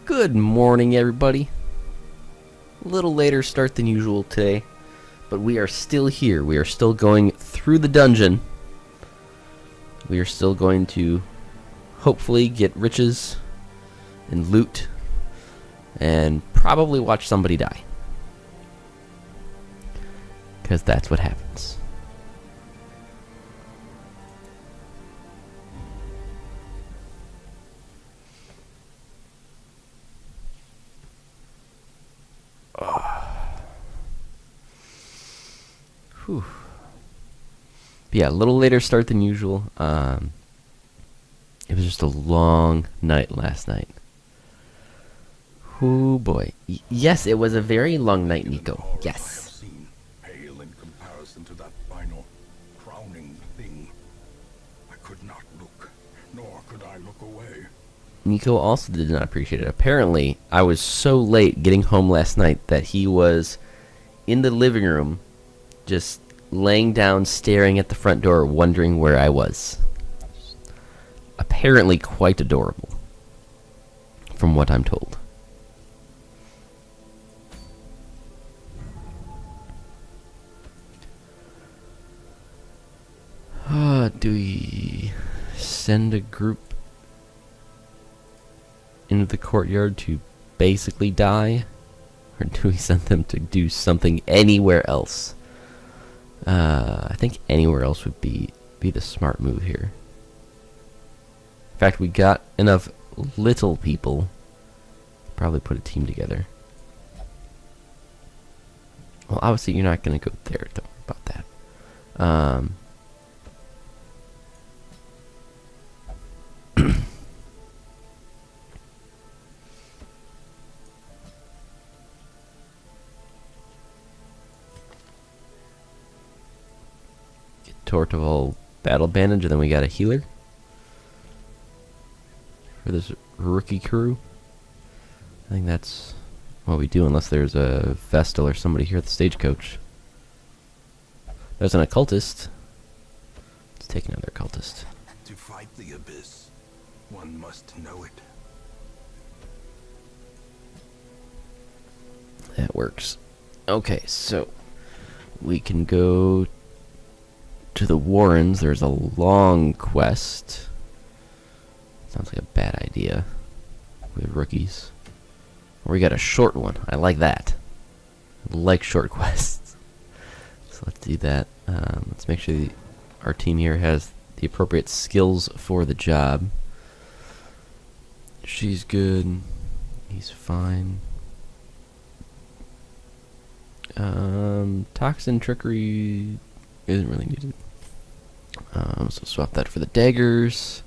Good morning, everybody. A little later start than usual today, but we are still here. We are still going through the dungeon. We are still going to hopefully get riches and loot and probably watch somebody die. Because that's what happens. Whew. Yeah, a little later start than usual. It was just a long night last night. Oh boy. Yes, it was a very long night, Nico. Yes. Pale in comparison to that final crowning thing. I could not look, nor could I look away. Nico also did not appreciate it. Apparently, I was so late getting home last night that he was in the living room, just laying down, staring at the front door, wondering where I was. Apparently quite adorable, from what I'm told. Do we send a group into the courtyard to basically die? Or do we send them to do something anywhere else? I think anywhere else would be the smart move here. In fact, we got enough little people to probably put a team together. Well, obviously you're not going to go there. Don't worry about that. Tortoval battle bandage, and then we got a healer for this rookie crew. I think that's what we do, unless there's a Vestal or somebody here at the stagecoach. There's an occultist. Let's take another occultist. To fight the abyss, one must know it. That works. Okay, so we can go to the Warrens. There's a long quest. Sounds like a bad idea with rookies. Or we got a short one. I like that. I like short quests. So let's do that. Let's make sure our team here has the appropriate skills for the job. She's good. He's fine. Toxin trickery isn't really needed. So swap that for the daggers.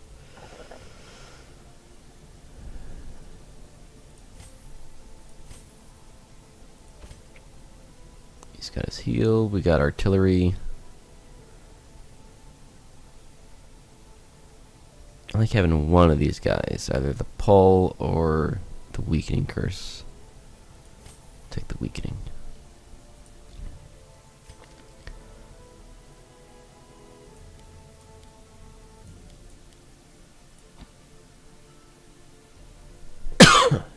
He's got his heal. We got artillery. I like having one of these guys, either the pull or the weakening curse. Take the weakening.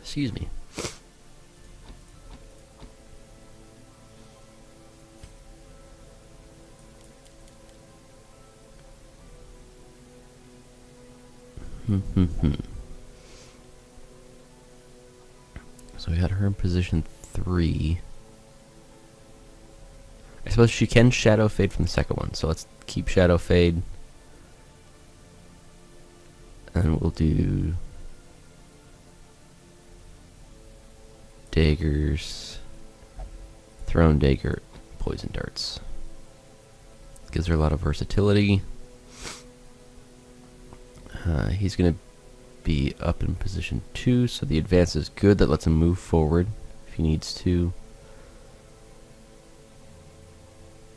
Excuse me. So we had her in position 3. I suppose she can shadow fade from the second one, so let's keep shadow fade. And we'll do daggers, thrown dagger, poison darts. Gives her a lot of versatility. He's going to be up in position 2, so the advance is good. That lets him move forward if he needs to.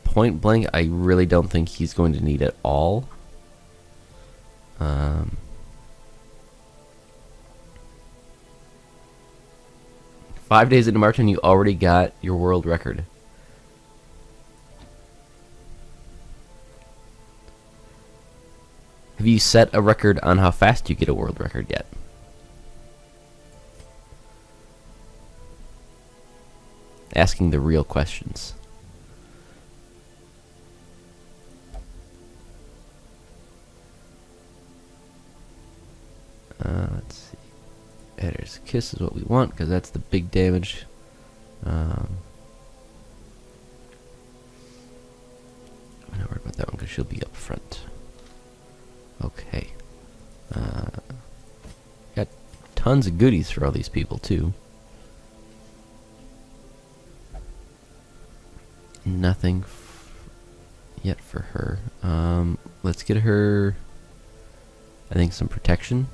Point blank, I really don't think he's going to need it all. 5 days into March and you already got your world record. Have you set a record on how fast you get a world record yet? Asking the real questions. Let's see. Editor's Kiss is what we want, because that's the big damage. I'm not worried about that one, because she'll be up front. Okay. Got tons of goodies for all these people, too. Nothing yet for her. Let's get her, I think, some protection.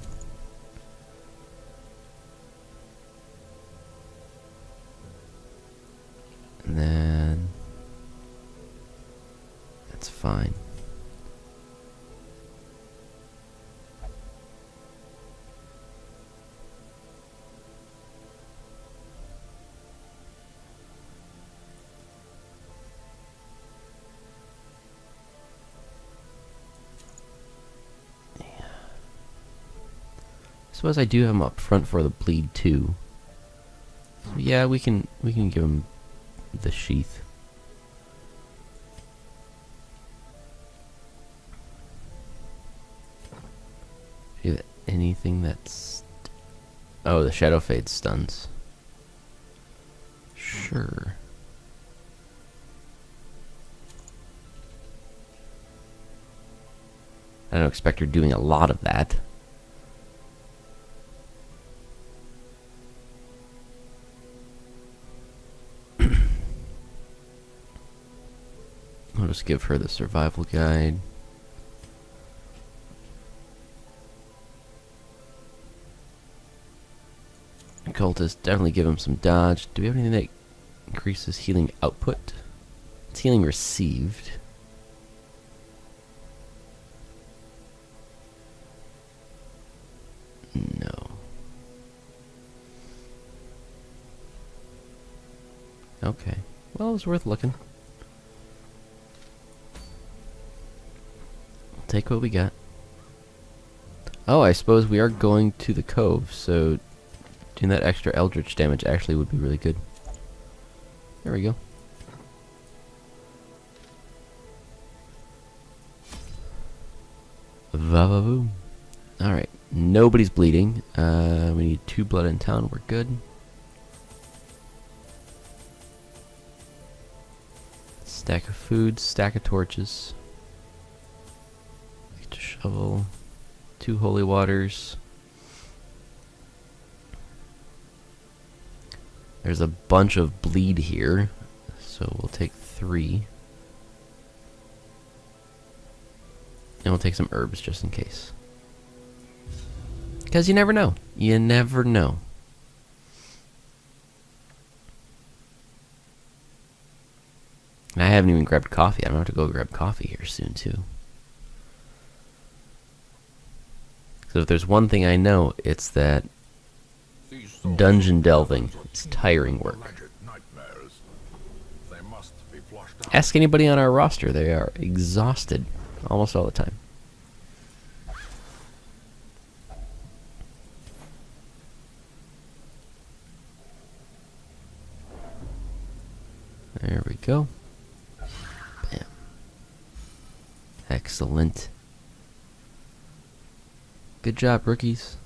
And then that's fine. Suppose I do have him up front for the bleed too. So yeah, we can give him the sheath. Do you have anything that's... Oh, the Shadow Fade stuns. Sure. I don't expect her doing a lot of that. I'll just give her the survival guide. Cultist, definitely give him some dodge. Do we have anything that increases healing output? It's healing received. No. Okay. Well, it was worth looking. Take what we got. Oh, I suppose we are going to the cove, so doing that extra eldritch damage actually would be really good. There we go. Va-va-voom. Alright, nobody's bleeding. We need 2 blood in town, we're good. Stack of food, stack of torches. Shovel, 2 holy waters. There's a bunch of bleed here, so we'll take 3. And we'll take some herbs just in case. Because you never know. You never know. And I haven't even grabbed coffee. I'm going to have to go grab coffee here soon, too. So if there's one thing I know, it's that dungeon delving is tiring work. Ask anybody on our roster, they are exhausted almost all the time. There we go. Bam. Excellent. Good job, rookies.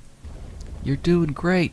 You're doing great.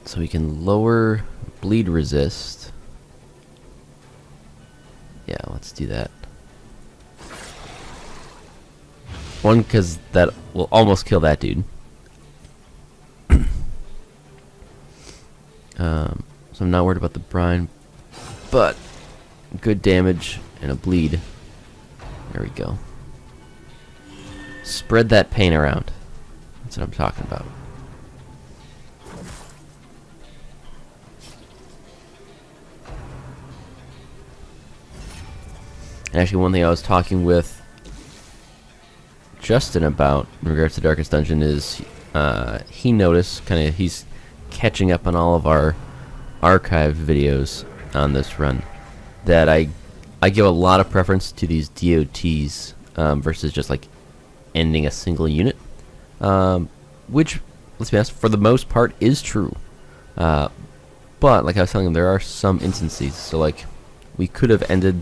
So we can lower bleed resist. Yeah, let's do that. One, because that will almost kill that dude. So I'm not worried about the brine, but good damage and a bleed. There we go. Spread that pain around. That's what I'm talking about. And actually, one thing I was talking with Justin about in regards to Darkest Dungeon is he noticed, he's catching up on all of our archived videos on this run, that I give a lot of preference to these DOTs versus just like ending a single unit, which, let's be honest, for the most part is true. But like I was telling him, there are some instances. So like we could have ended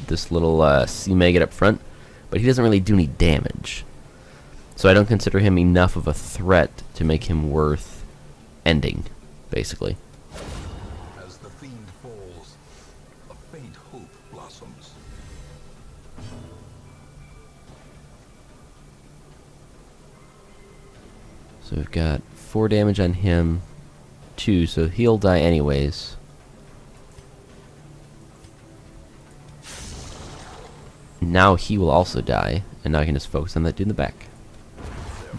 this little sea maggot up front, but he doesn't really do any damage. So I don't consider him enough of a threat to make him worth ending, basically. As the fiend falls, a faint hope blossoms. So we've got 4 damage on him, 2, so he'll die anyways. Now he will also die, and now I can just focus on that dude in the back.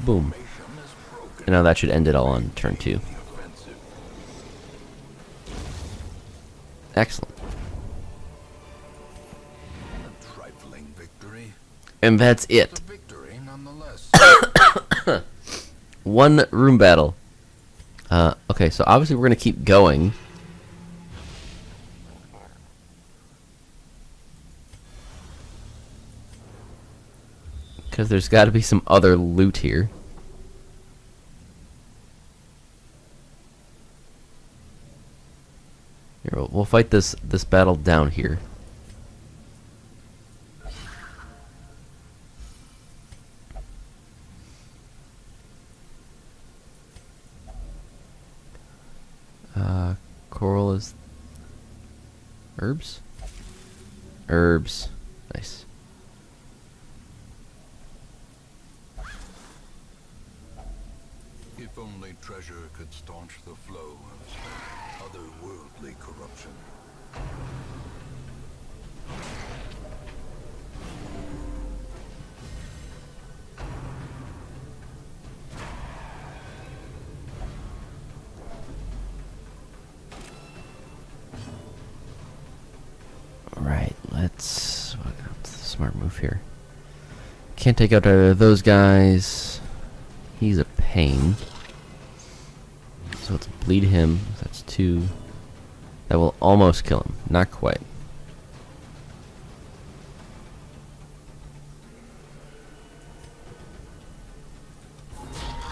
Boom. And now that should end it all on turn 2. Excellent. A trifling victory. And that's it. A victory nonetheless. 1 room battle. Okay, so obviously we're going to keep going. Because there's got to be some other loot here. Here, we'll fight this battle down here. Coral is herbs? Herbs. Nice. If only treasure could staunch the flow of otherworldly corruption. Alright, let's... what's the smart move here? Can't take out either of those guys. He's a pain. So let's bleed him. That's 2. That will almost kill him. Not quite.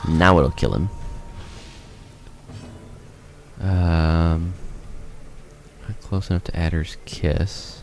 Now it'll kill him. Not close enough to Adder's Kiss.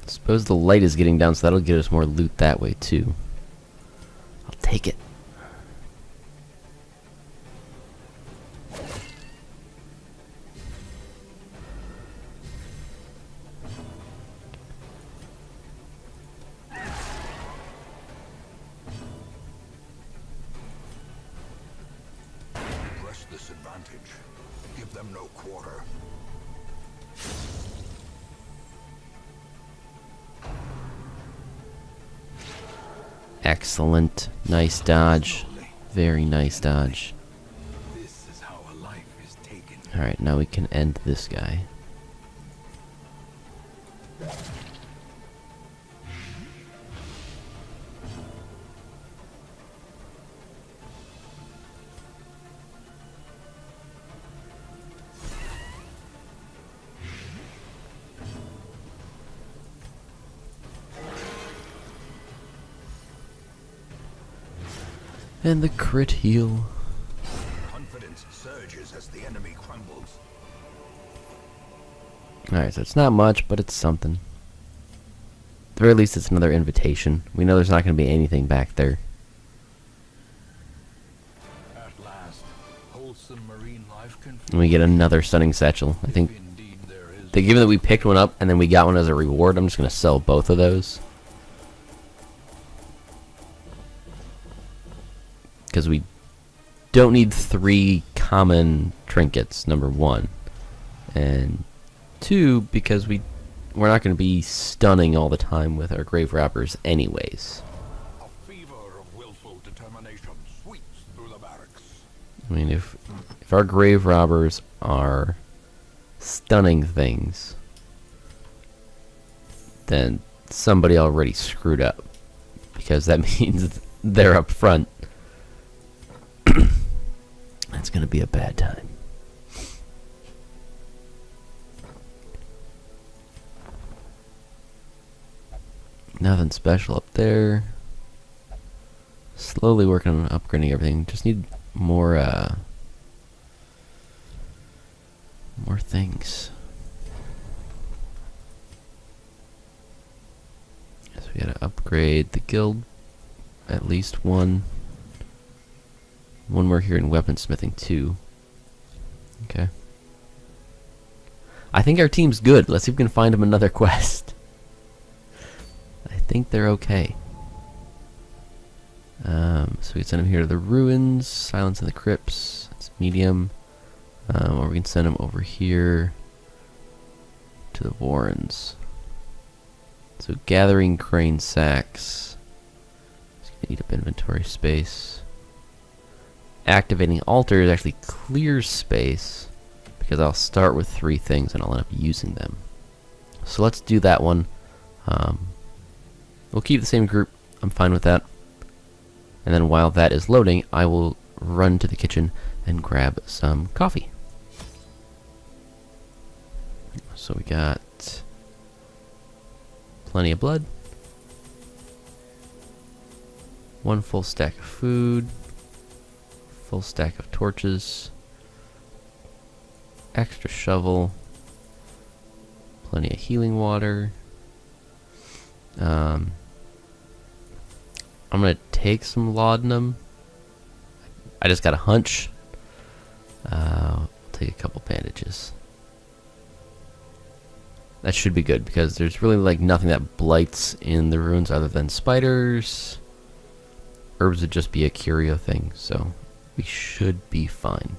Suppose the light is getting down, so that'll get us more loot that way too. I'll take it. Press this advantage. Give them no quarter. Excellent. Nice dodge. Very nice dodge. This is how a life is taken. Alright, now we can end this guy. And the crit heal. Confidence surges as the enemy crumbles. Alright, so it's not much, but it's something. At the very least, it's another invitation. We know there's not going to be anything back there. At last, wholesome marine life can And we get another stunning satchel. I think, indeed there is. given that we picked one up and then we got one as a reward, I'm just going to sell both of those. because we don't need 3 common trinkets, number 1. And 2, because we're not going to be stunning all the time with our grave robbers anyways. A fever of willful determination sweeps through the barracks. I mean, if our grave robbers are stunning things, then somebody already screwed up, because that means they're up front. That's gonna be a bad time. Nothing special up there. Slowly working on upgrading everything. Just need more things. So we gotta upgrade the guild. At least one. One more here in weaponsmithing too. Okay. I think our team's good. Let's see if we can find them another quest. I think they're okay. So we can send them here to the ruins, silence in the crypts. That's medium. Or we can send them over here to the warrens. So gathering crane sacks. It's gonna eat up inventory space. Activating altars actually clears space, because I'll start with 3 things and I'll end up using them. So let's do that one. We'll keep the same group. I'm fine with that. And then while that is loading, I will run to the kitchen and grab some coffee. So we got plenty of blood. 1 full stack of food. Full stack of torches. Extra shovel. Plenty of healing water. I'm gonna take some laudanum. I just got a hunch. I'll take a couple bandages. That should be good, because there's really like nothing that blights in the ruins other than spiders. Herbs would just be a curio thing, so we should be fine.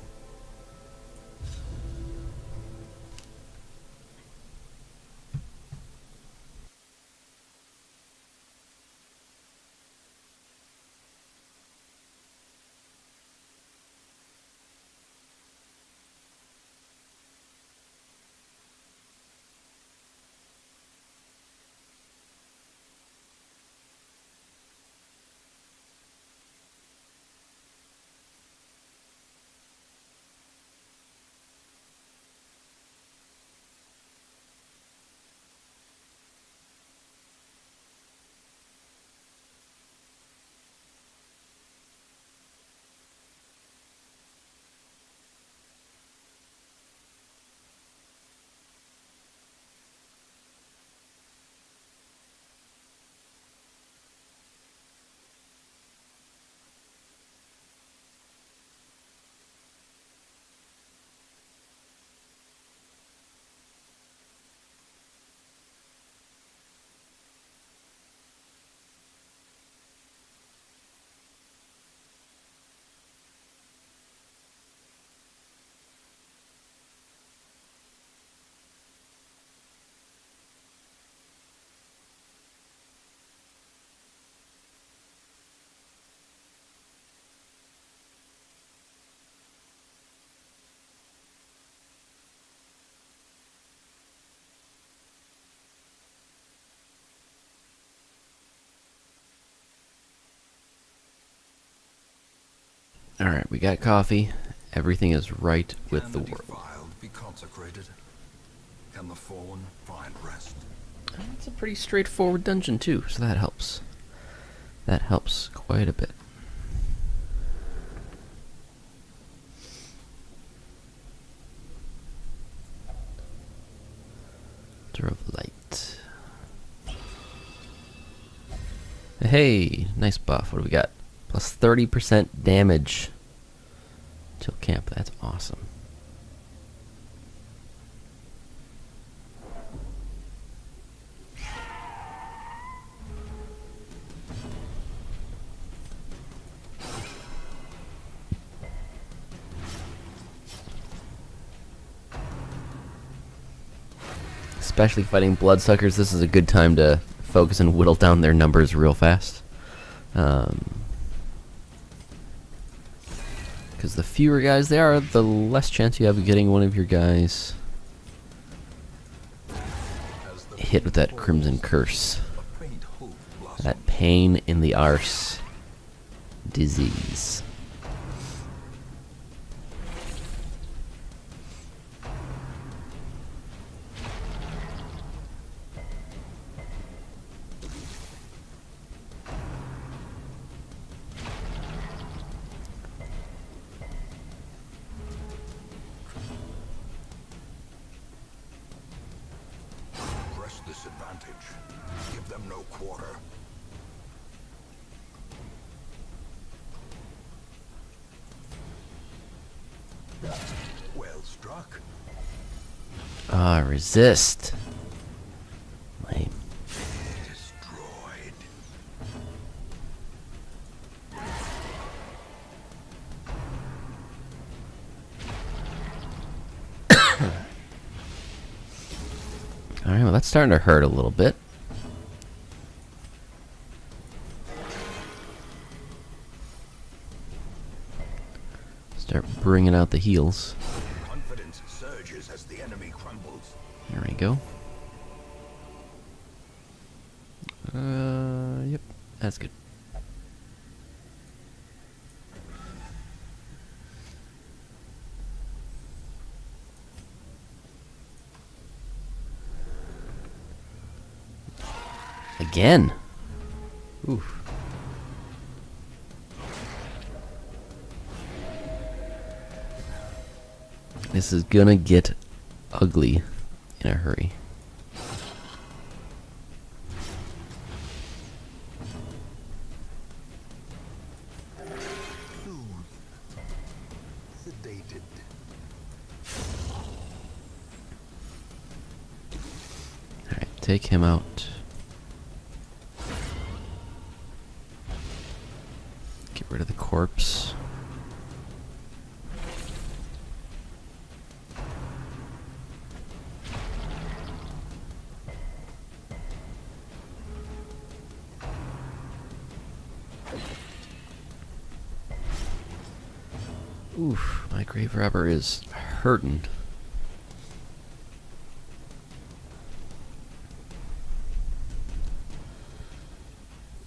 Alright, we got coffee. Everything is right with the world. Defiled be consecrated? Can the fallen find rest? It's a pretty straightforward dungeon too, so that helps. That helps quite a bit. Of light. Hey, nice buff. What do we got? Plus 30% damage till camp. That's awesome. especially fighting bloodsuckers, this is a good time to focus and whittle down their numbers real fast. Because the fewer guys there are, the less chance you have of getting one of your guys hit with that Crimson Curse. That pain in the arse disease. Disadvantage. Give them no quarter. Well struck. Resist. Lame. Destroyed. Alright, well that's starting to hurt a little bit. Start bringing out the heals. Confidence surges as the enemy crumbles. There we go. Yep, that's good. Again. Oof. This is gonna get ugly in a hurry. Sedated. Alright, take him out. Get rid of the corpse. Oof, my grave robber is hurting.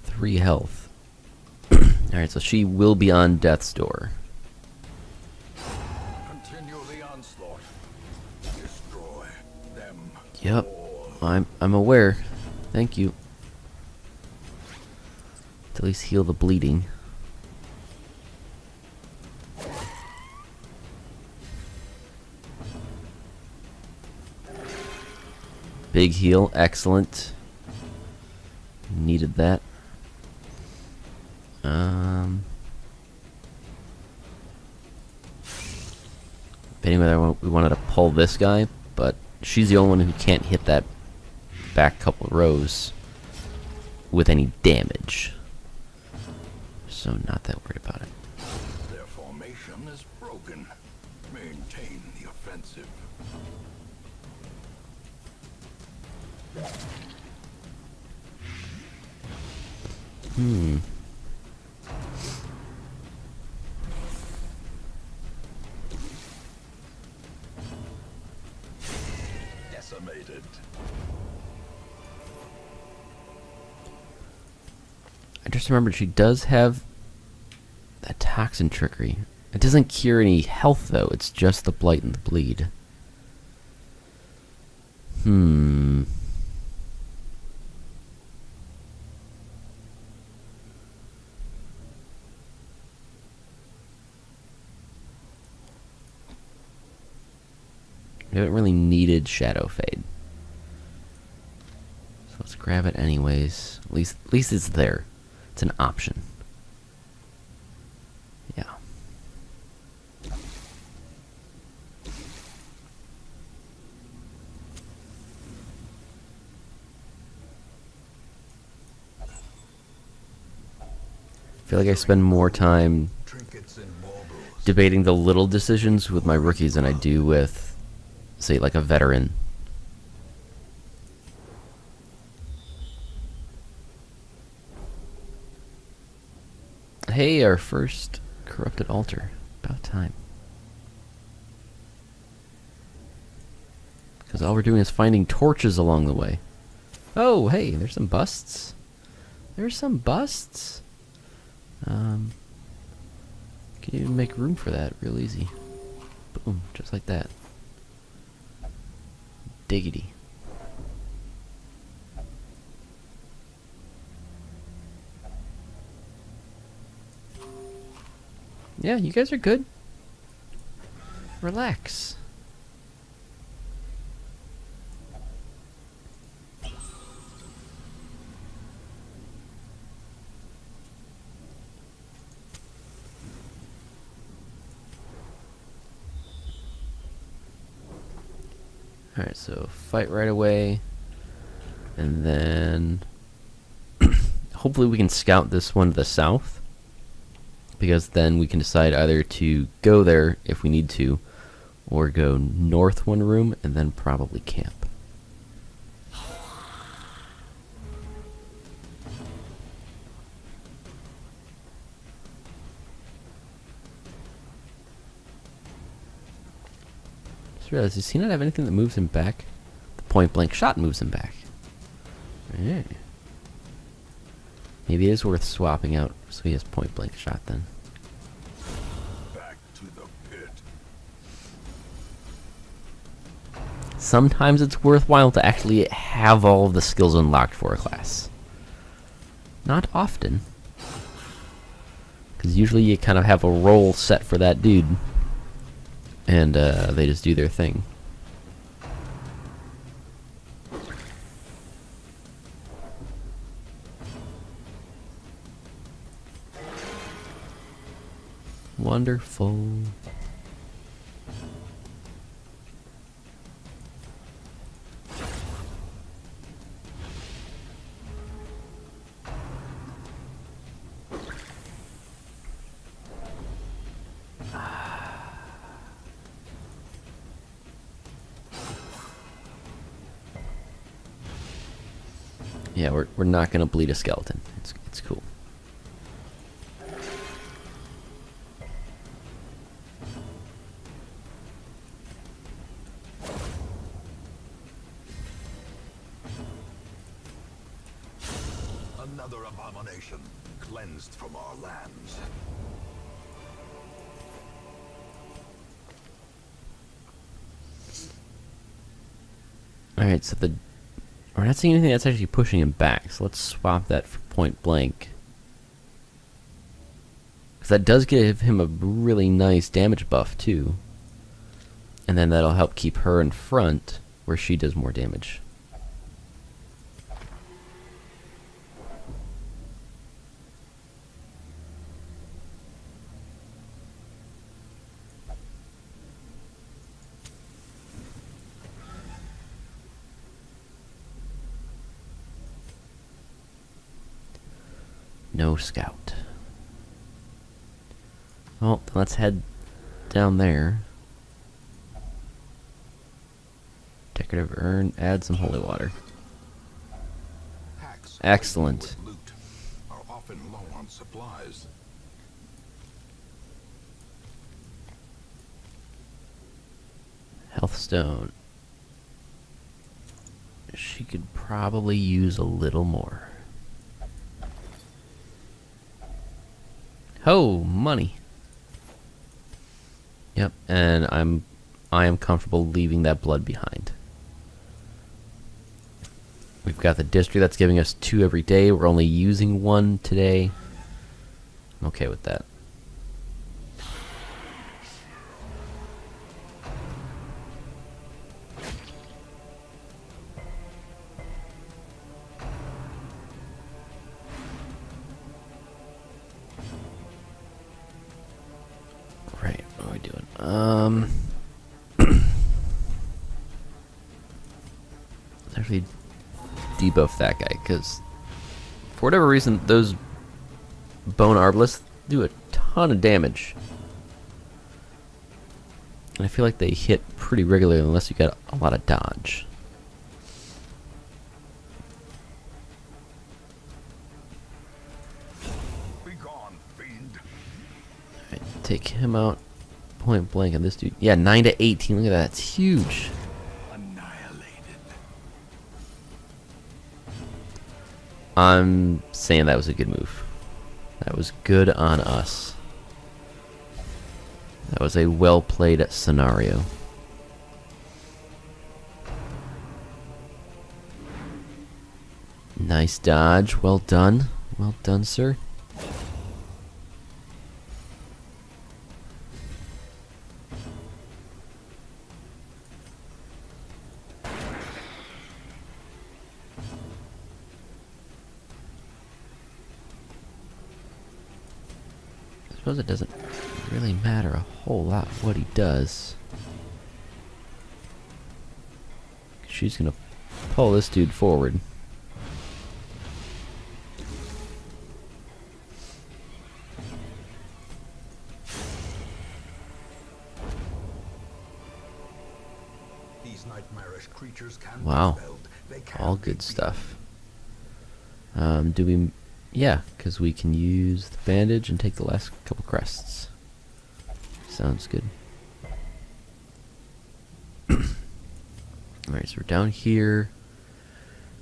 Three health. Alright, so she will be on death's door. Continue the onslaught. Destroy them. Yep, all. I'm aware. Thank you. To at least heal the bleeding. Big heal, excellent. Needed that. Debating whether we wanted to pull this guy, but she's the only one who can't hit that back couple rows with any damage. So not that worried about it. Their formation is broken. Maintain the offensive. Decimated. I just remembered she does have that toxin trickery. It doesn't cure any health though, it's just the blight and the bleed. We haven't really needed Shadow Fade. So let's grab it anyways. At least it's there. It's an option. Yeah. I feel like I spend more time Trinkets and baubles. debating the little decisions with my rookies than I do with, say, like a veteran. Hey, our first corrupted altar. About time. Because all we're doing is finding torches along the way. Oh, hey, there's some busts. There's some busts. Can even make room for that real easy. Boom, just like that. Diggity. Yeah, you guys are good. Relax. Alright, so fight right away. And then hopefully we can scout this one to the south. Because then we can decide either to go there if we need to, or go north one room and then probably camp. Just realized, does he not have anything that moves him back? The point blank shot moves him back. Yeah. Maybe it is worth swapping out so he has point blank shot then. Back to the pit. Sometimes it's worthwhile to actually have all of the skills unlocked for a class. Not often. Because usually you kind of have a role set for that dude. And they just do their thing. Wonderful. Yeah, we're not gonna bleed a skeleton. It's cool. Another abomination cleansed from our lands. Alright, so we're not seeing anything that's actually pushing him back, so let's swap that for point blank. Because that does give him a really nice damage buff too. And then that'll help keep her in front where she does more damage. No scout. Well, let's head down there. Decorative urn, add some holy water. Hacks Excellent. with loot are often low on supplies. Health stone. She could probably use a little more. Oh, money. Yep, and I am comfortable leaving that blood behind. We've got the district that's giving us 2 every day. We're only using 1 today. I'm okay with that. Right, what are we doing? Let's actually debuff that guy, because for whatever reason, those bone arbalists do a ton of damage. And I feel like they hit pretty regularly unless you got a lot of dodge. Be gone, fiend. take him out point blank, and this dude, yeah, 9 to 18. Look at that, it's huge. Annihilated. I'm saying that was a good move. That was good on us. That was a well-played scenario. Nice dodge. Well done. Well done, sir. I suppose it doesn't really matter a whole lot what he does. She's gonna pull this dude forward. These nightmarish creatures can Wow. be spelled. They can All be good beaten. stuff. Do we... Yeah, because we can use the bandage and take the last couple crests. Sounds good. Alright, so we're down here.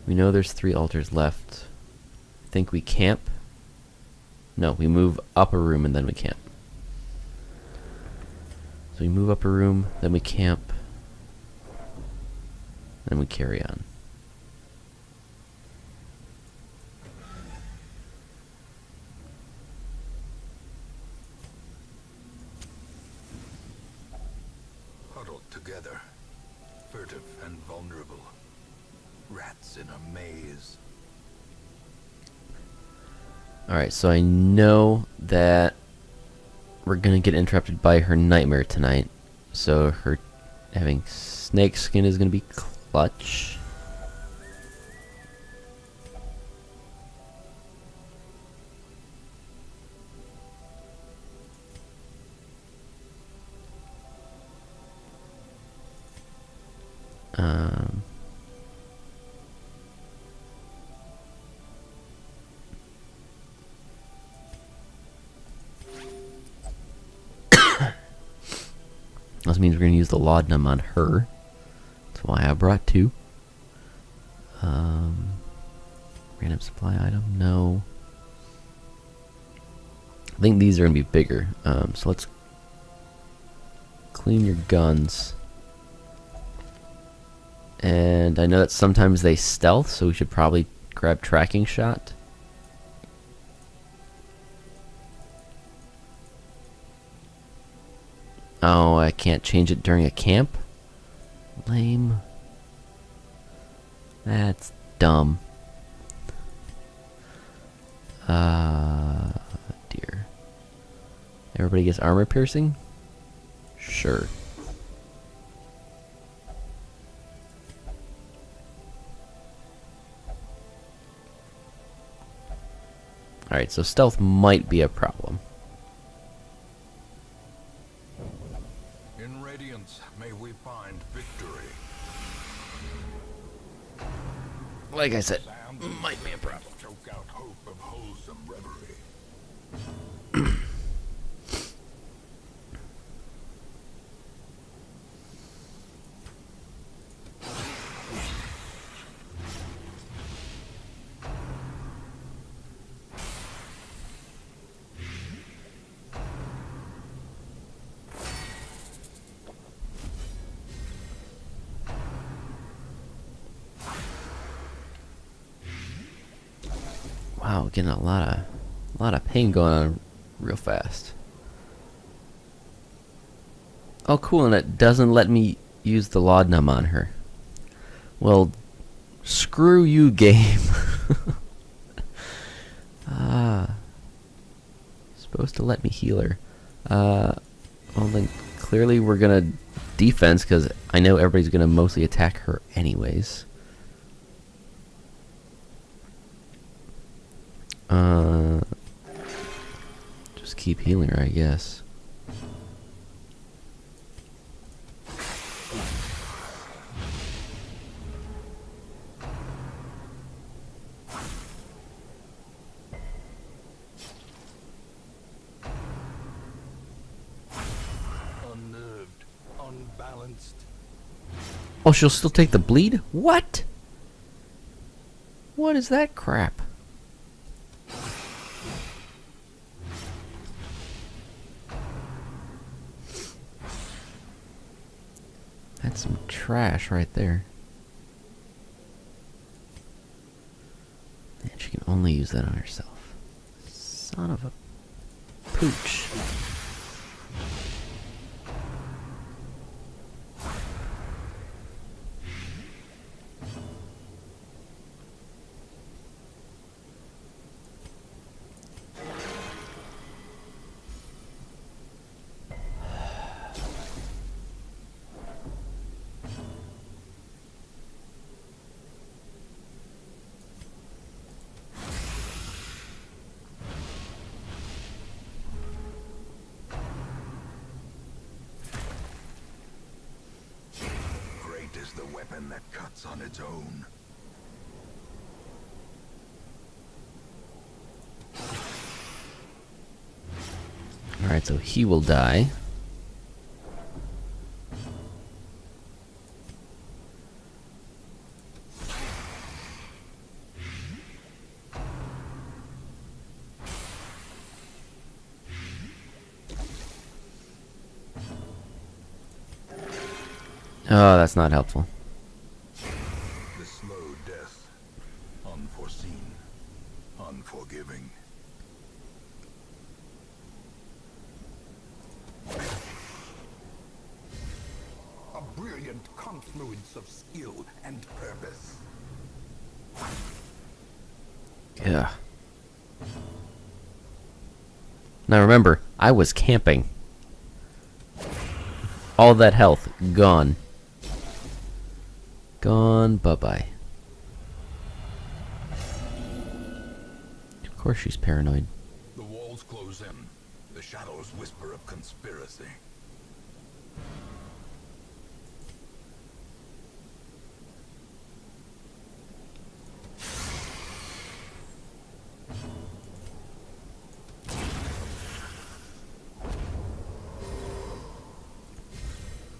We know there's 3 altars left. I think we camp. No, we move up a room and then we camp. So we move up a room, then we camp, then we carry on. Huddled together, furtive and vulnerable. Rats in a maze. Alright, so I know that we're gonna get interrupted by her nightmare tonight. So her having snake skin is gonna be clutch. This means we're going to use the laudanum on her. That's why I brought 2. Random supply item? No. I think these are going to be bigger. So let's clean your guns. And I know that sometimes they stealth, so we should probably grab tracking shot. Oh, I can't change it during a camp? Lame. That's dumb. Dear. Everybody gets armor piercing? Sure. Alright, so stealth might be a problem. In radiance, may we find victory. Like I said, Sound might be a problem. choke out hope of wholesome reverie. Wow, getting a lot of pain going on real fast. Oh, cool, and it doesn't let me use the laudanum on her. Well, screw you, game. Supposed to let me heal her. Well then, clearly we're gonna defense, because I know everybody's gonna mostly attack her anyways. Just keep healing her, I guess. balanced. Oh, she'll still take the bleed? What? What is that crap? That's some trash right there. And she can only use that on herself. Son of a pooch. Is the weapon that cuts on its own. Alright, so he will die. Oh, that's not helpful. The slow death, unforeseen, unforgiving. A brilliant confluence of skill and purpose. Yeah. Now remember, I was camping. All that health gone. Gone, bye-bye. Of course she's paranoid. The walls close in. The shadows whisper of conspiracy.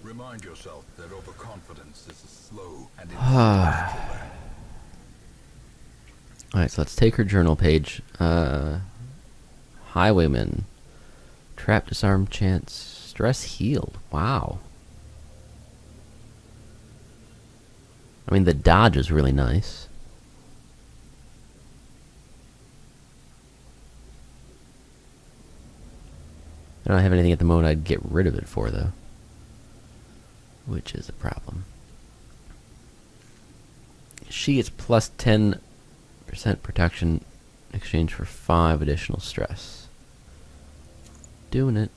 Remind yourself that overconfidence is a slow and insidious killer. Alright, so let's take her journal page. Highwayman. Trap, disarm, chance, stress healed. Wow. I mean, the dodge is really nice. I don't have anything at the moment I'd get rid of it for, though. Which is a problem. She gets plus 10% protection in exchange for 5 additional stress. Doing it.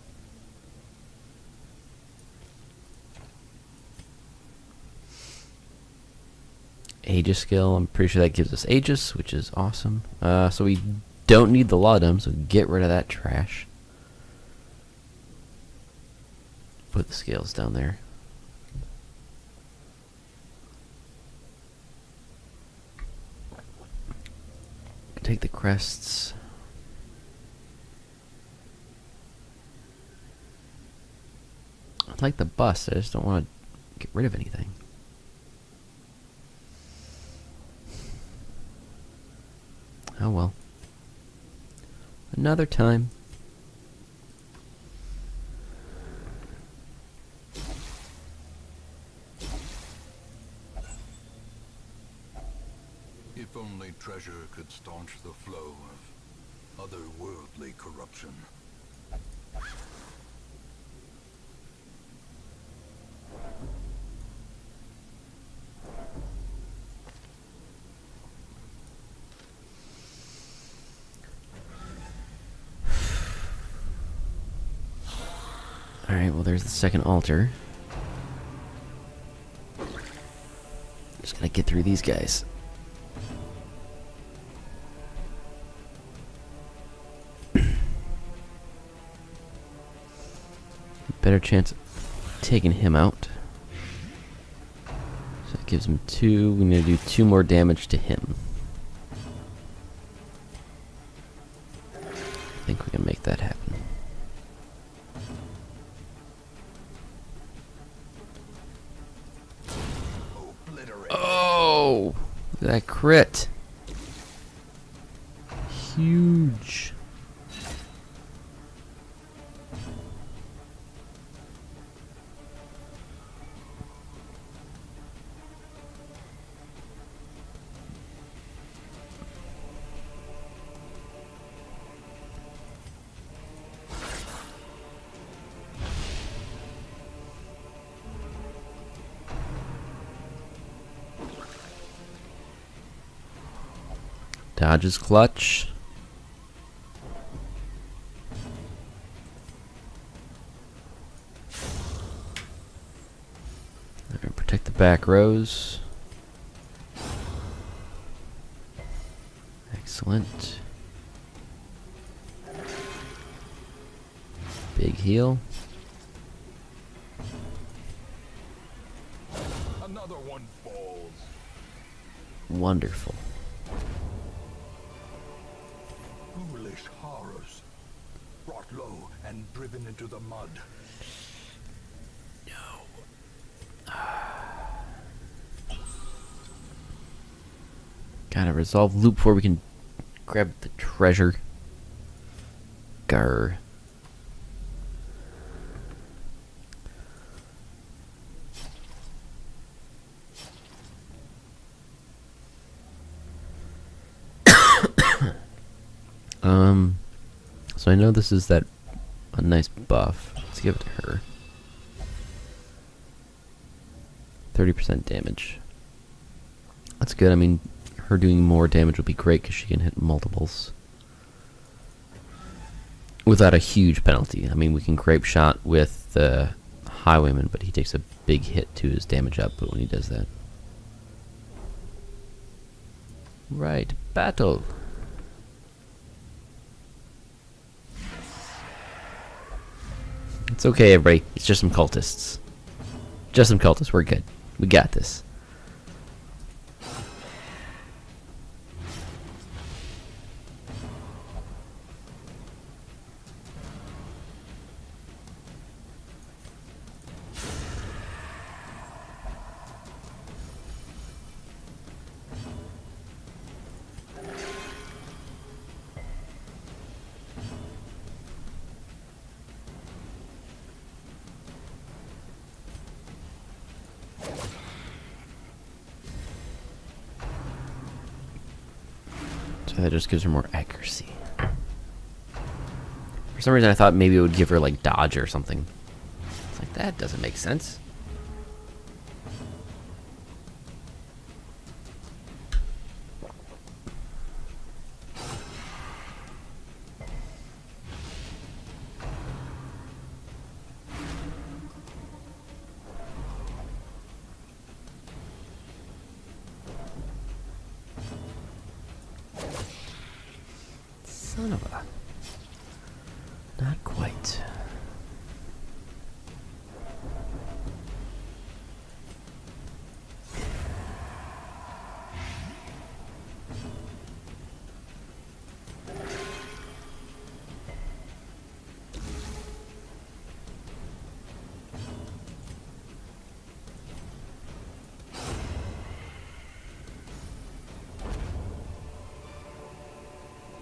Aegis skill, I'm pretty sure that gives us Aegis, which is awesome. So we don't need the Laudum, so get rid of that trash. Put the scales down there. Take the crests. I like the bust, I just don't want to get rid of anything. Oh well. Another time. If only treasure could staunch the flow of otherworldly corruption. Alright, well there's the second altar. Just gotta get through these guys. Better chance of taking him out. So it gives him 2. We need to do 2 more damage to him. I think we can make that happen. Whoa! Look at that crit. Huge. Dodge is clutch. Alright, protect the back rows. Excellent. Big heal. Another one falls. Wonderful. Foolish horrors. Brought low and driven into the mud. Gotta resolve loop before we can grab the treasure. Grr. So I know this is a nice buff. Let's give it to her. 30% damage. That's good. I mean, her doing more damage would be great because she can hit multiples without a huge penalty. I mean, we can grape shot with the highwayman, but he takes a big hit to his damage output when he does that. Right, battle. It's okay, everybody. It's just some cultists. Just some cultists. We're good. We got this. So that just gives her more accuracy. For some reason I thought maybe it would give her like dodge or something. It's like, that doesn't make sense. Son of a... Not quite.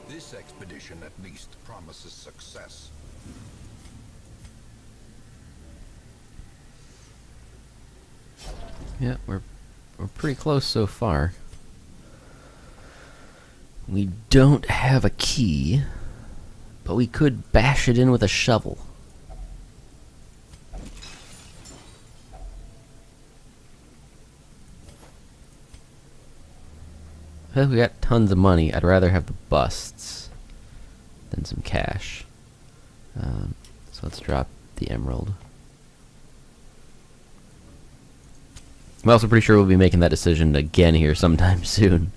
This expedition at least promises success. Yeah, we're pretty close so far. We don't have a key, but we could bash it in with a shovel. Well, we got tons of money. I'd rather have the busts than some cash. So let's drop the emerald. I'm also pretty sure we'll be making that decision again here sometime soon.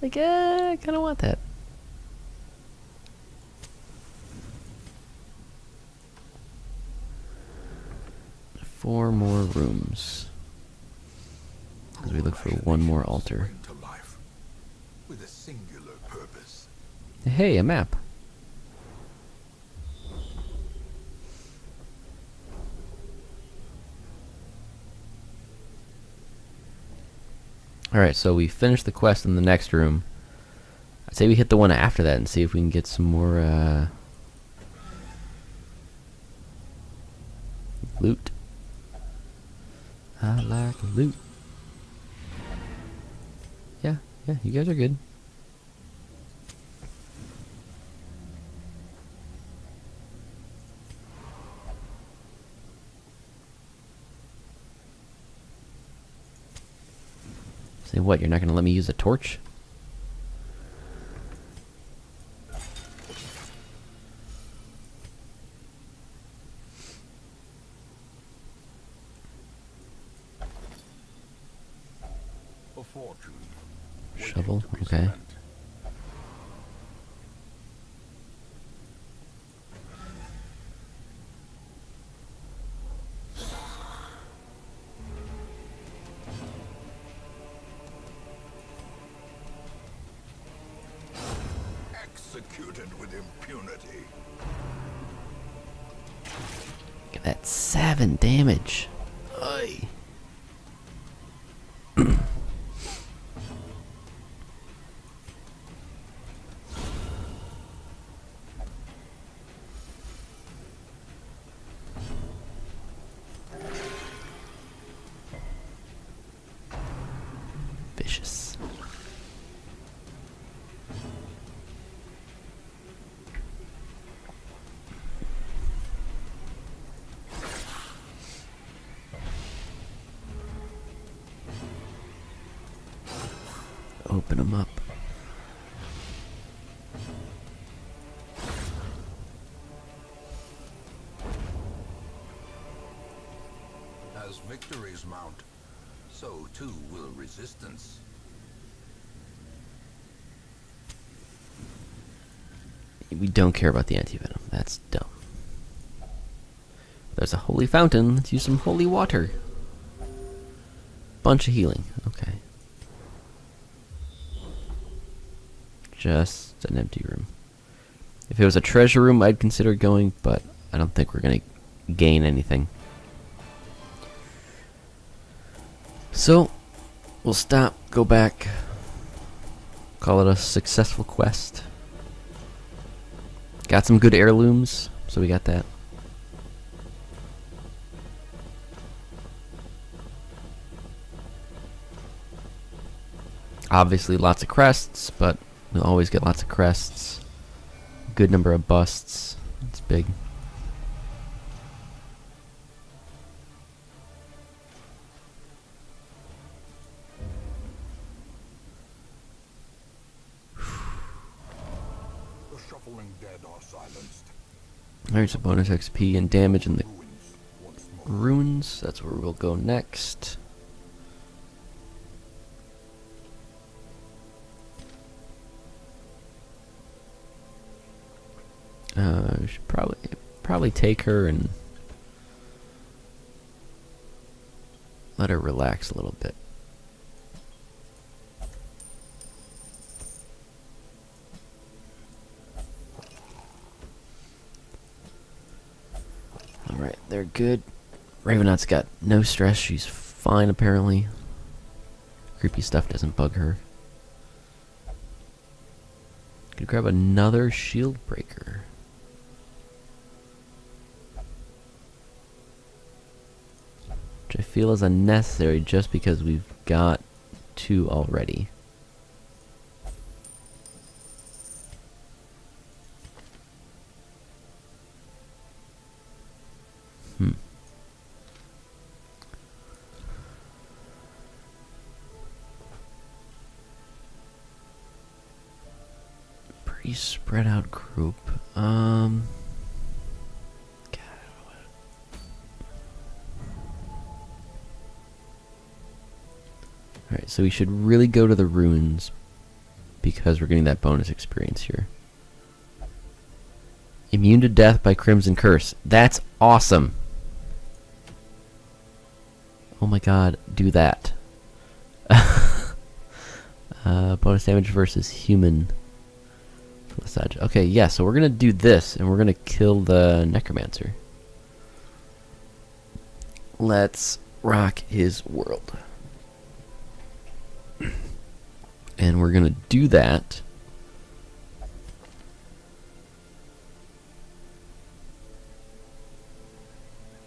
Like, I kind of want that. Four more rooms. As we look for one more altar. To life with a singular purpose. Hey, a map. Alright, so we finished the quest in the next room. I'd say we hit the one after that and see if we can get some more loot. I like loot. Yeah, you guys are good. Say what, you're not gonna let me use a torch? A fortune. Shovel, okay. Executed with impunity. Get that 7 damage. Oy. Vicious. Open them up. As victories mount, so too will resistance. We don't care about the anti-venom. That's dumb. There's a holy fountain. Let's use some holy water. Bunch of healing. Okay. Just an empty room. If it was a treasure room, I'd consider going, but I don't think we're gonna gain anything. So, we'll stop, go back, call it a successful quest. Got some good heirlooms, so we got that. Obviously lots of crests, but we'll always get lots of crests. Good number of busts. It's big. The shuffling dead are silenced. There's a bonus XP and damage in the Ruins once more. ruins. That's where we'll go next. We should probably take her and let her relax a little bit. Alright, they're good. Ravenot's got no stress. She's fine, apparently. Creepy stuff doesn't bug her. Could grab another shield breaker. Which I feel is unnecessary just because we've got 2 already. Pretty spread out group. Alright, so we should really go to the ruins because we're getting that bonus experience here. Immune to death by Crimson Curse. That's awesome. Oh my god, do that. Bonus damage versus human. Okay, yeah, so we're gonna do this, and we're gonna kill the Necromancer. Let's rock his world. And we're gonna do that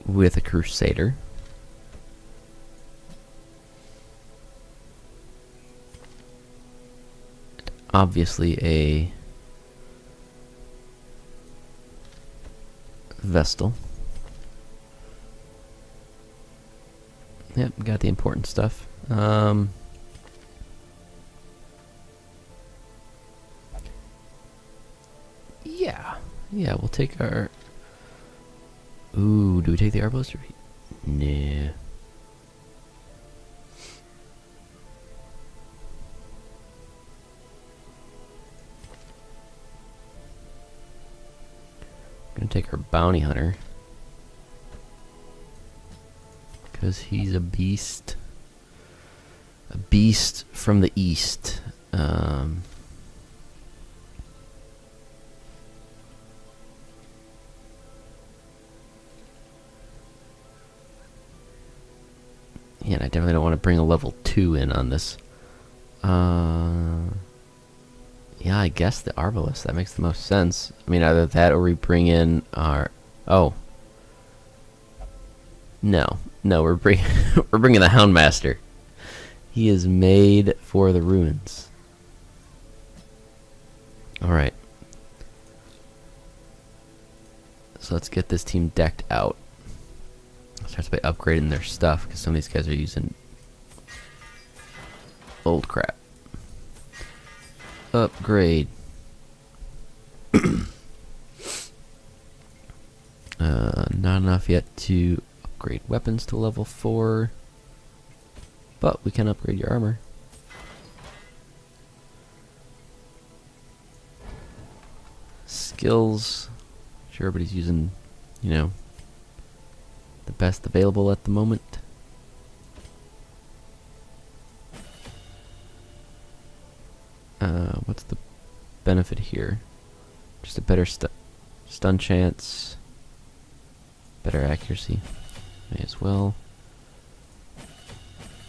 with a Crusader. Obviously a Vestal. Yep, got the important stuff. Yeah, we'll take our... Ooh, do we take the Arbalist? Nah. Gonna take our Bounty Hunter. Because he's a beast. A beast from the east. Yeah, and I definitely don't want to bring a level 2 in on this. Yeah, I guess the Arbalist. That makes the most sense. I mean, either that or we bring in our... Oh. No, we're bringing the Houndmaster. He is made for the ruins. All right. So let's get this team decked out. Starts by upgrading their stuff because some of these guys are using old crap. Upgrade. Not enough yet to upgrade weapons to level 4, but we can upgrade your armor. Skills. Sure, everybody's using, you know, the best available at the moment. What's the benefit here? Just a better stun chance, better accuracy. May as well.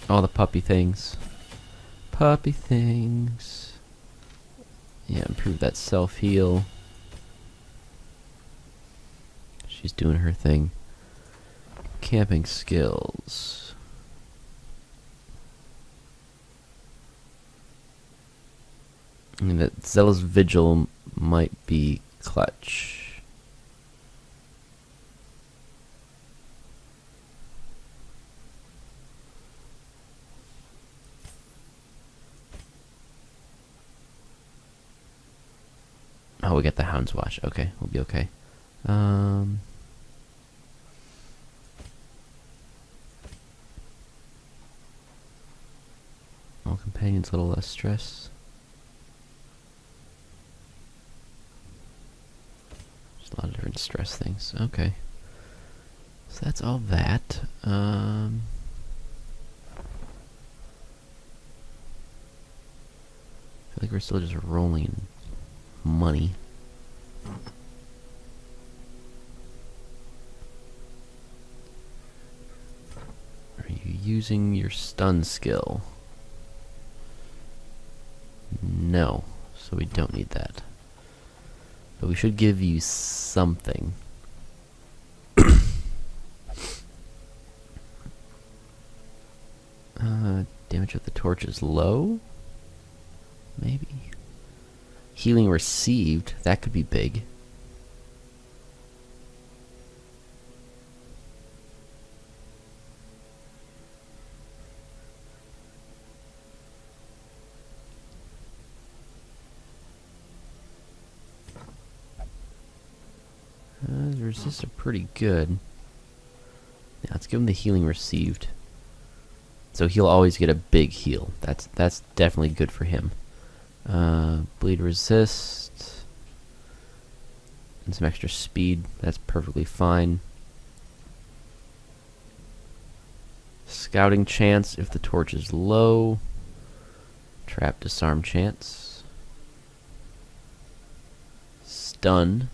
All the puppy things. Puppy things. Yeah, improve that self-heal. She's doing her thing. Camping skills. I mean, that Zealous Vigil might be clutch. Oh, we got the Hound's Watch. Okay, we'll be okay. All companions, a little less stress. Just a lot of different stress things. Okay. So that's all that. I feel like we're still just rolling money. Are you using your stun skill? No, so we don't need that. But we should give you something. Damage with the torch is low? Maybe. Healing received, that could be big. The resists are pretty good. Yeah, let's give him the healing received. So he'll always get a big heal. That's definitely good for him. Bleed resist. And some extra speed. That's perfectly fine. Scouting chance if the torch is low. Trap disarm chance. Stun.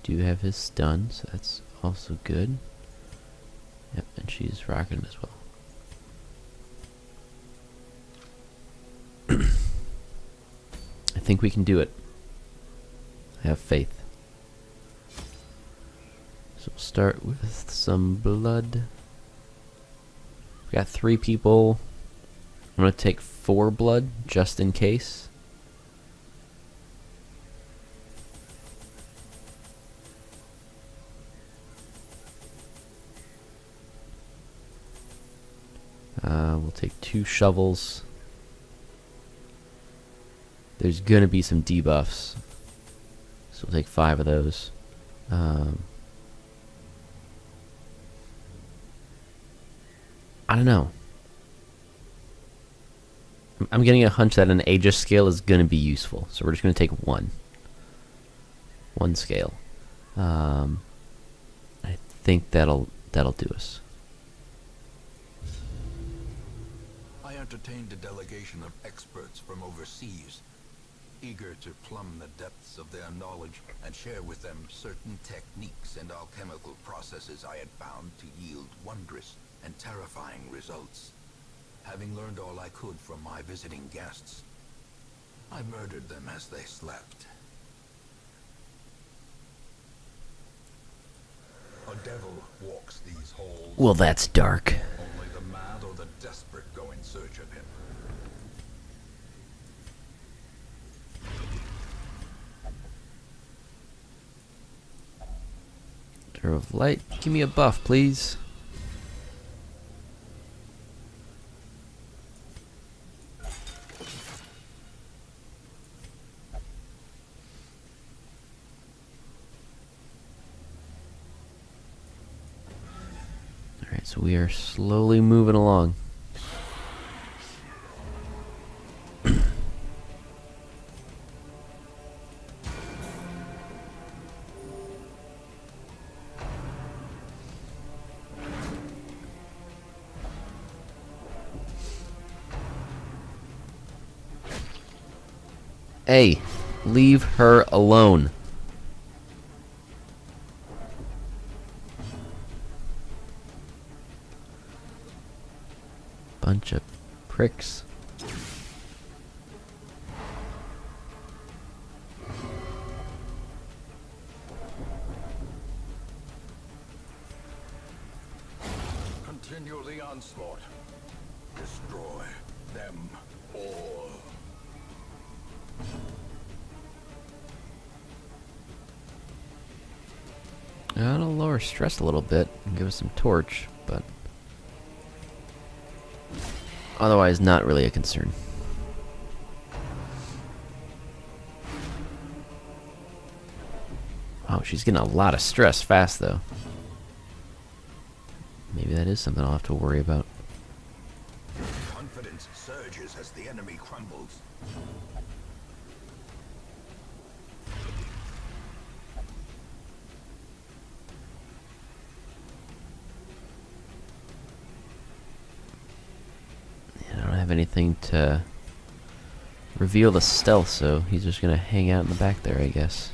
Do have his stun, so that's also good. Yep, and she's rocking as well. I think we can do it. I have faith. So we'll start with some blood. We got 3 people. I'm gonna take 4 blood just in case. We'll take 2 shovels. There's gonna be some debuffs, so we'll take 5 of those. I don't know. I'm getting a hunch that an Aegis scale is gonna be useful, so we're just gonna take 1 scale. I think that'll do us. I entertained a delegation of experts from overseas, eager to plumb the depths of their knowledge and share with them certain techniques and alchemical processes I had found to yield wondrous and terrifying results. Having learned all I could from my visiting guests, I murdered them as they slept. A devil walks these halls. Well, that's dark. Only the mad or the desperate go in search of him. Door of light. Give me a buff, please. Alright, so we are slowly moving along. Hey, leave her alone. Bunch of pricks. Continue the onslaught. Destroy them all. That'll lower stress a little bit and give us some torch, but otherwise not really a concern. Wow, she's getting a lot of stress fast though. Maybe that is something I'll have to worry about. Confidence surges as the enemy crumbles. I don't have anything to reveal the stealth, so he's just gonna hang out in the back there, I guess.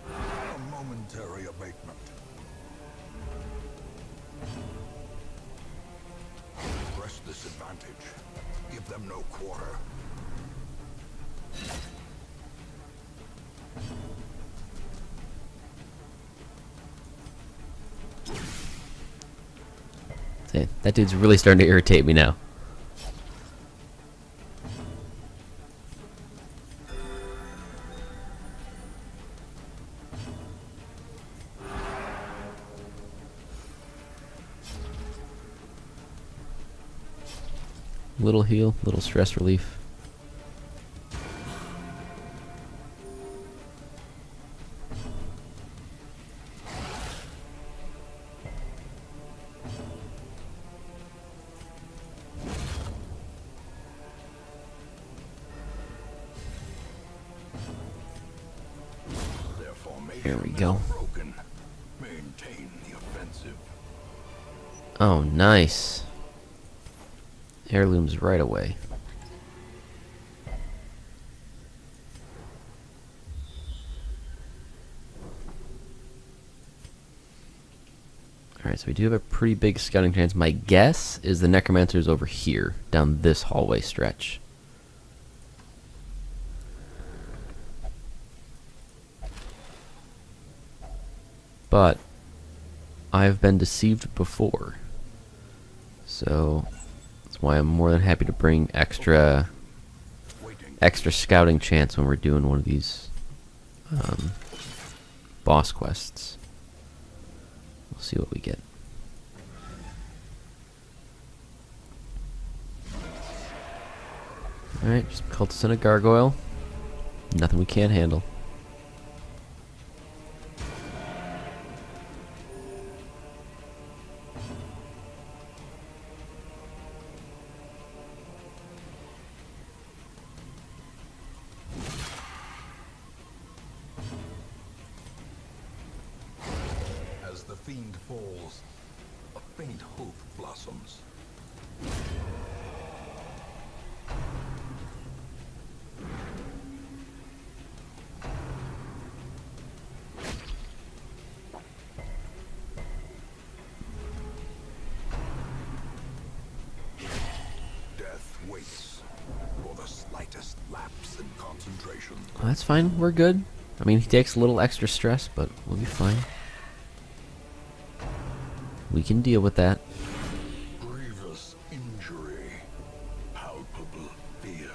A momentary abatement. Press this advantage. Give them no quarter. See, that dude's really starting to irritate me now. Little heal, little stress relief. Here we go. Broken. Maintain the offensive. Oh, nice. Heirlooms right away. Alright, so we do have a pretty big scouting chance. My guess is the Necromancer is over here, down this hallway stretch. But I've been deceived before. So that's why I'm more than happy to bring extra scouting chance when we're doing one of these boss quests. We'll see what we get. Alright, just cultists and a gargoyle. Nothing we can't handle. As the fiend falls, a faint hope blossoms. Death waits for the slightest lapse in concentration. Well, that's fine, we're good. I mean, he takes a little extra stress, but we'll be fine. We can deal with that. Grievous injury, palpable fear.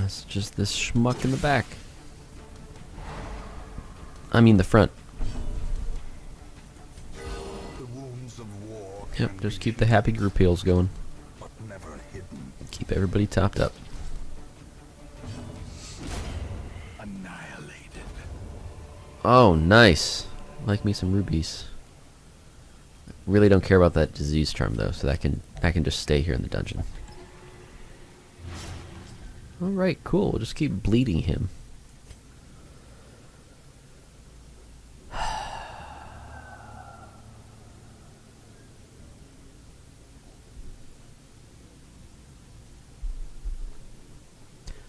It's just this schmuck in the back. I mean the front. The wounds of war Yep, can just be keep the happy group heals going. but never hidden, Keep everybody topped up. annihilated. Oh, nice. Like me some rubies. Really don't care about that disease charm though, so that can just stay here in the dungeon. Alright, cool. We'll just keep bleeding him.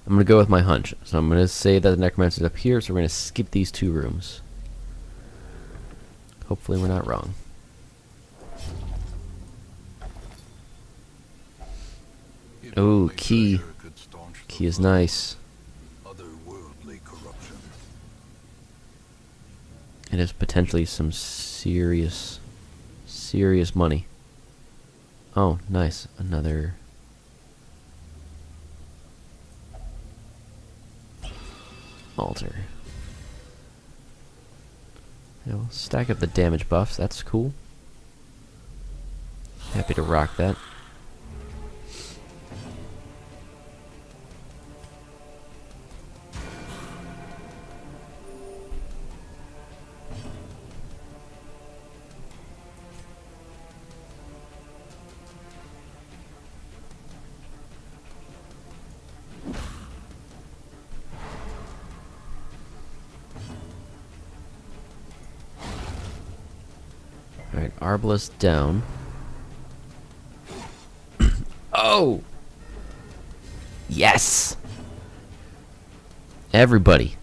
I'm going to go with my hunch. So I'm going to say that the Necromancer is up here, so we're going to skip these two rooms. Hopefully we're not wrong. Oh, key. Key is nice. Otherworldly corruption. It is potentially some serious money. Oh, nice. Another... altar. Yeah, we'll stack up the damage buffs. That's cool. Happy to rock that. Alright, Arbalest down. Oh! Yes! Everybody.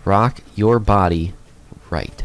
Rock your body right.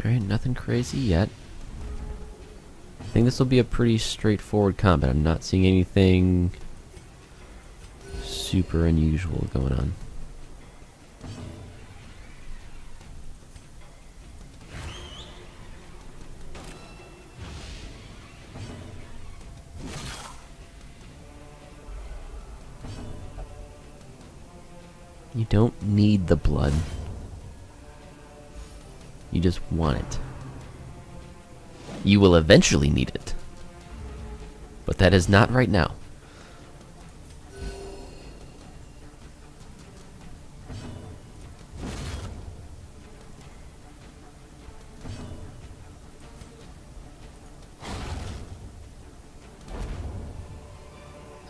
Alright, nothing crazy yet. I think this will be a pretty straightforward combat. I'm not seeing anything super unusual going on. You don't need the blood. You just want it. You will eventually need it. But that is not right now.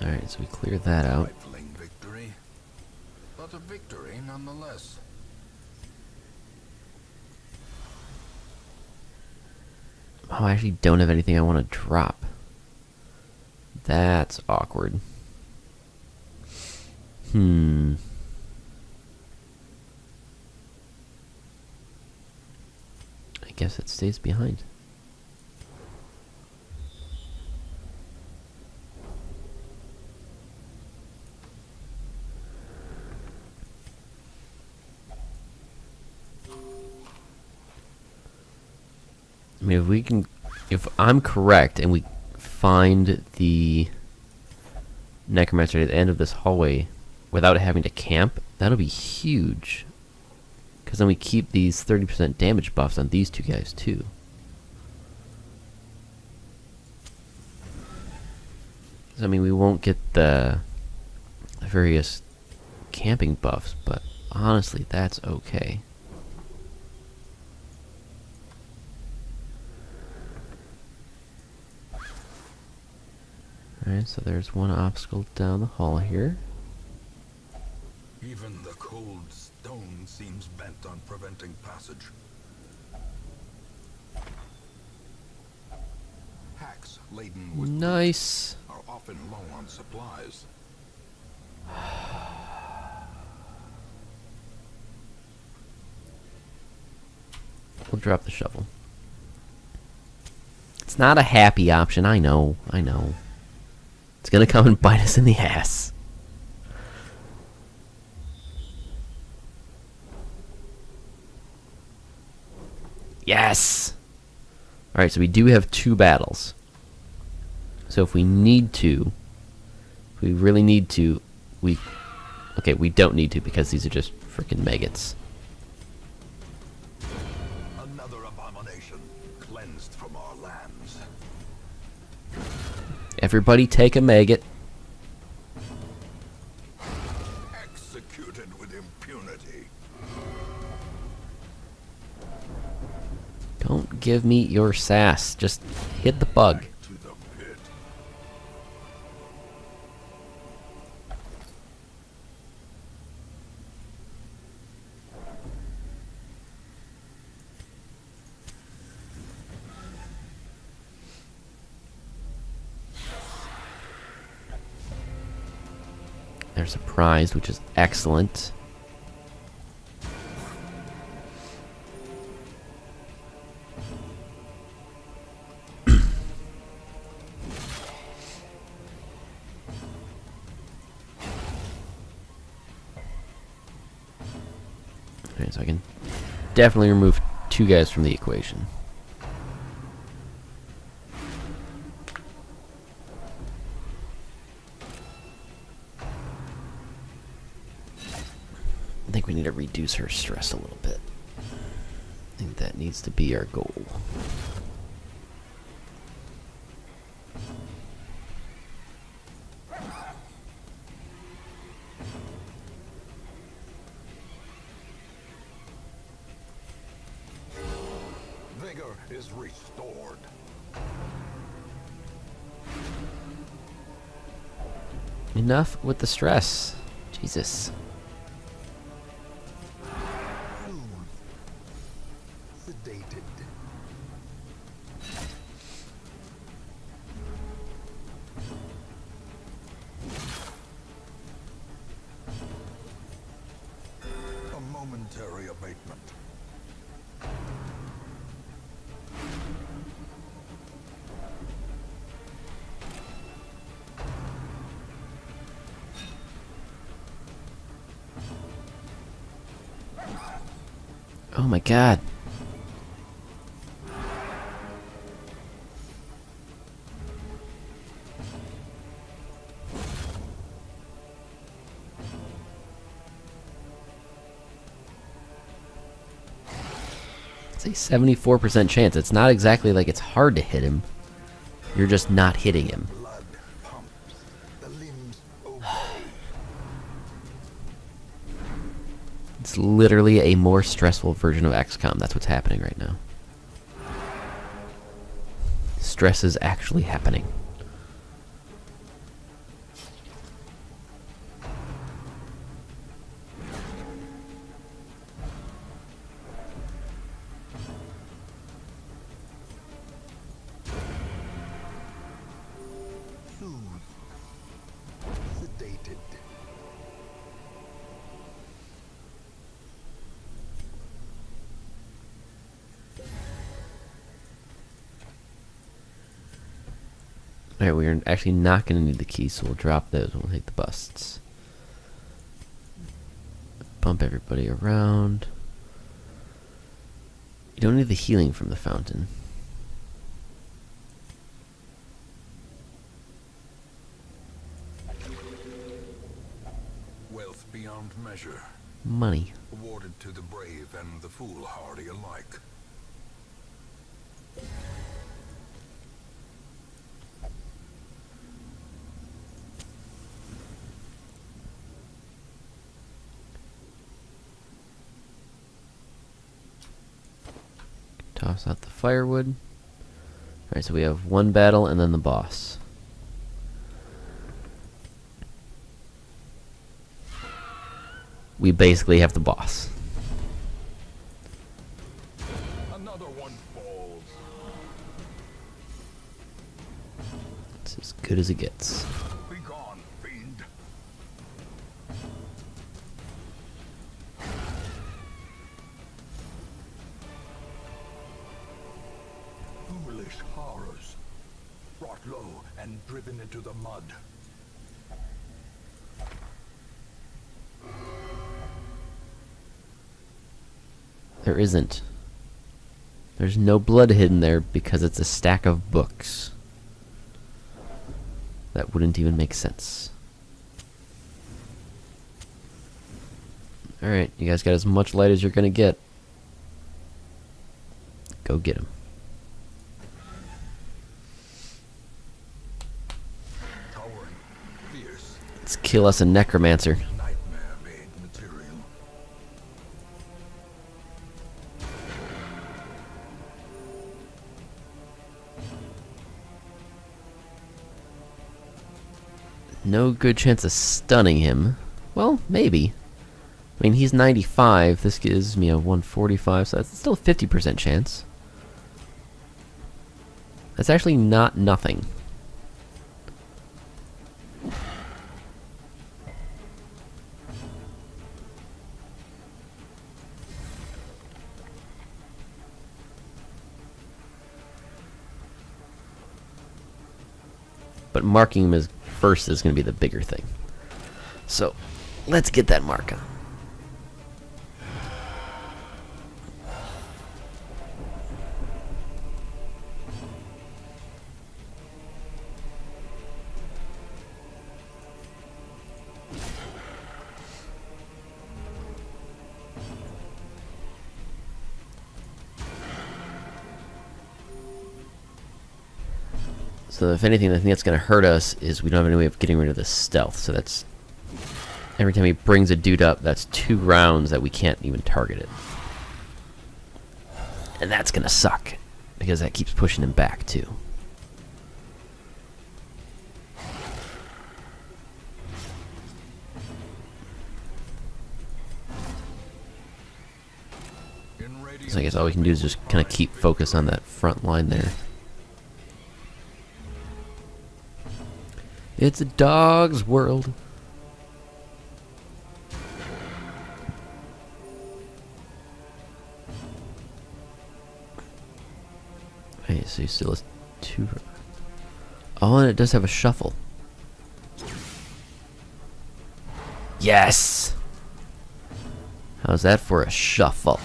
Alright, so we clear that out. Trifling victory, but a victory nonetheless. Oh, I actually don't have anything I want to drop. That's awkward. I guess it stays behind. I mean, if I'm correct and we find the Necromancer at the end of this hallway without having to camp, that'll be huge. Because then we keep these 30% damage buffs on these two guys too. So, I mean, we won't get the various camping buffs, but honestly, that's okay. Alright, so there's one obstacle down the hall here. Even the cold stone seems bent on preventing passage. Hacks laden with Nice. are often low on supplies. We'll drop the shovel. It's not a happy option, I know. It's gonna come and bite us in the ass. Yes! Alright, so we do have 2 battles. So if we need to, if we really need to, okay, we don't need to because these are just freaking maggots. Another abomination cleansed from our lands. Everybody take a maggot. Executed with impunity. Don't give me your sass. Just hit the bug. To the pit. They're surprised, which is excellent. Okay, so I can definitely remove 2 guys from the equation. I think we need to reduce her stress a little bit. I think that needs to be our goal. Vigor is restored. Enough with the stress. Jesus. Sedated. A momentary abatement. Oh my god. It's a 74% chance. It's not exactly like it's hard to hit him. You're just not hitting him. Blood pumps. The limbs obey. It's literally a more stressful version of XCOM. That's what's happening right now. Stress is actually happening. Sedated. Alright, we're actually not going to need the keys, so we'll drop those. We'll take the busts. Bump everybody around. You don't need the healing from the fountain. Wealth beyond measure. Money. Awarded to the brave and the foolhardy alike. Toss out the firewood. Alright, so we have one battle and then the boss. We basically have the boss. Another one falls. It's as good as it gets. Be gone, fiend. Foolish horrors. Brought low and driven into the mud. There isn't. There's no blood hidden there because it's a stack of books. That wouldn't even make sense. Alright, you guys got as much light as you're gonna get. Go get him. Towering, fierce, Let's kill us a Necromancer. nightmare-made material. No good chance of stunning him. Well, maybe. I mean, he's 95. This gives me a 145, so that's still a 50% chance. That's actually not nothing. But marking him as first is going to be the bigger thing. So, let's get that mark on. So if anything, the thing that's going to hurt us is we don't have any way of getting rid of the stealth. So that's... every time he brings a dude up, that's 2 rounds that we can't even target it. And that's going to suck, because that keeps pushing him back, too. So I guess all we can do is just kind of keep focus on that front line there. It's a dog's world. Okay, so you still has 2. Oh, and it does have a shuffle. Yes! How's that for a shuffle?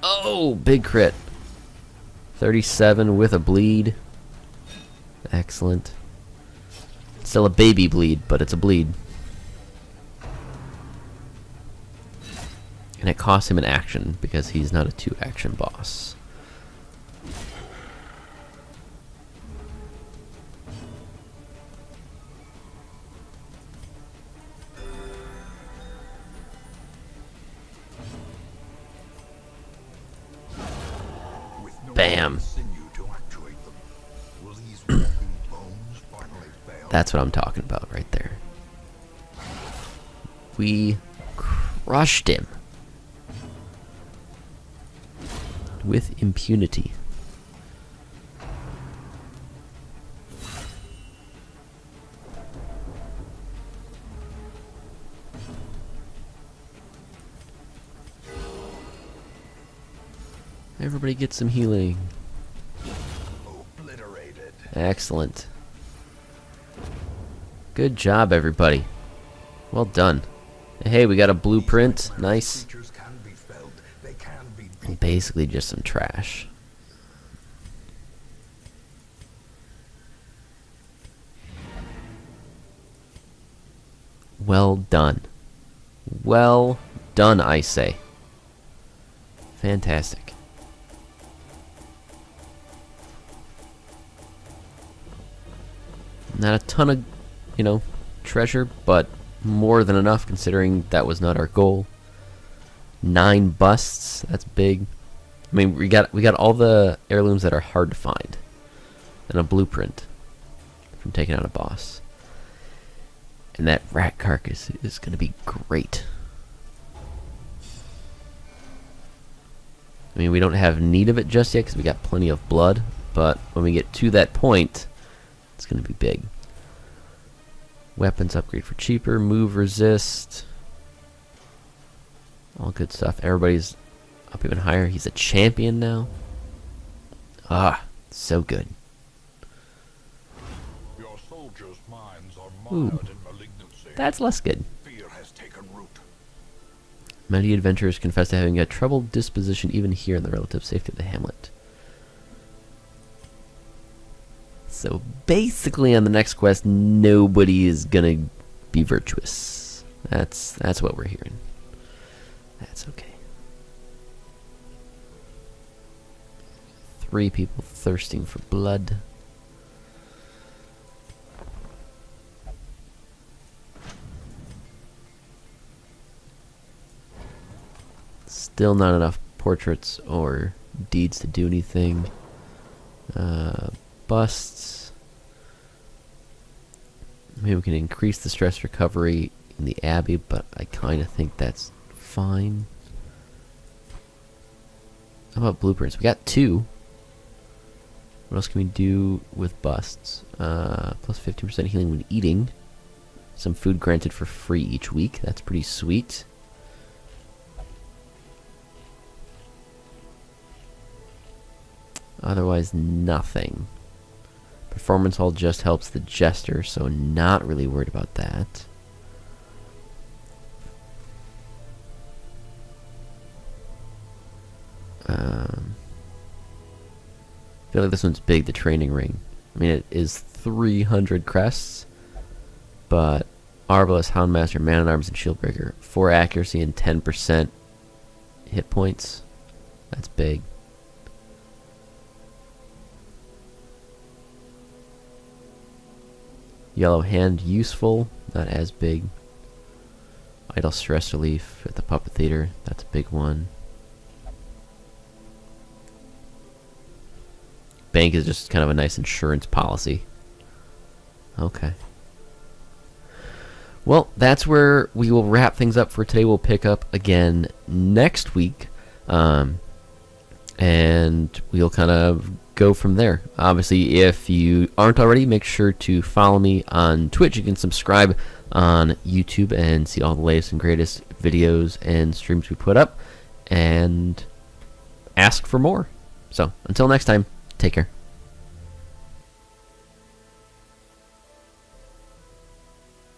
Oh, big crit. 37 with a bleed. Excellent. Still a baby bleed, but it's a bleed. And it costs him an action because he's not a 2-action boss. Bam. That's what I'm talking about right there. We crushed him with impunity. Everybody get some healing. Obliterated. Excellent. Good job, everybody. Well done. Hey, we got a blueprint. Nice. Creatures can be felled. They can be beaten. Basically just some trash. Well done. Well done, I say. Fantastic. Not a ton of, treasure, but more than enough considering that was not our goal. 9 busts, that's big. I mean, we got all the heirlooms that are hard to find, and a blueprint from taking out a boss. And that rat carcass is going to be great. I mean, we don't have need of it just yet because we got plenty of blood, but when we get to that point, it's going to be big. Weapons upgrade for cheaper, move resist. All good stuff. Everybody's up even higher. He's a champion now. Ah, so good. Your soldiers' minds are Ooh, mired in malignancy. that's less good. Fear has taken root. Many adventurers confess to having a troubled disposition even here in the relative safety of the hamlet. So basically on the next quest, nobody is gonna be virtuous. That's what we're hearing. That's okay. 3 people thirsting for blood. Still not enough portraits or deeds to do anything. Busts. Maybe we can increase the stress recovery in the Abbey, but I kind of think that's fine. How about blueprints? We got 2. What else can we do with busts? Plus 15% healing when eating. Some food granted for free each week. That's pretty sweet. Otherwise, nothing. Performance Hall just helps the Jester, so not really worried about that. I feel like this one's big, the training ring. I mean, it is 300 crests, but Marvelous, Houndmaster, Man-at-Arms, and Shieldbreaker. 4 accuracy and 10% hit points. That's big. Yellow Hand, useful, not as big. Idle Stress Relief at the Puppet Theater, that's a big one. Bank is just kind of a nice insurance policy. Okay. Well, that's where we will wrap things up for today. We'll pick up again next week. And we'll kind of go from there. Obviously, if you aren't already, make sure to follow me on Twitch. You can subscribe on YouTube and see all the latest and greatest videos and streams we put up. And ask for more. So, until next time, take care.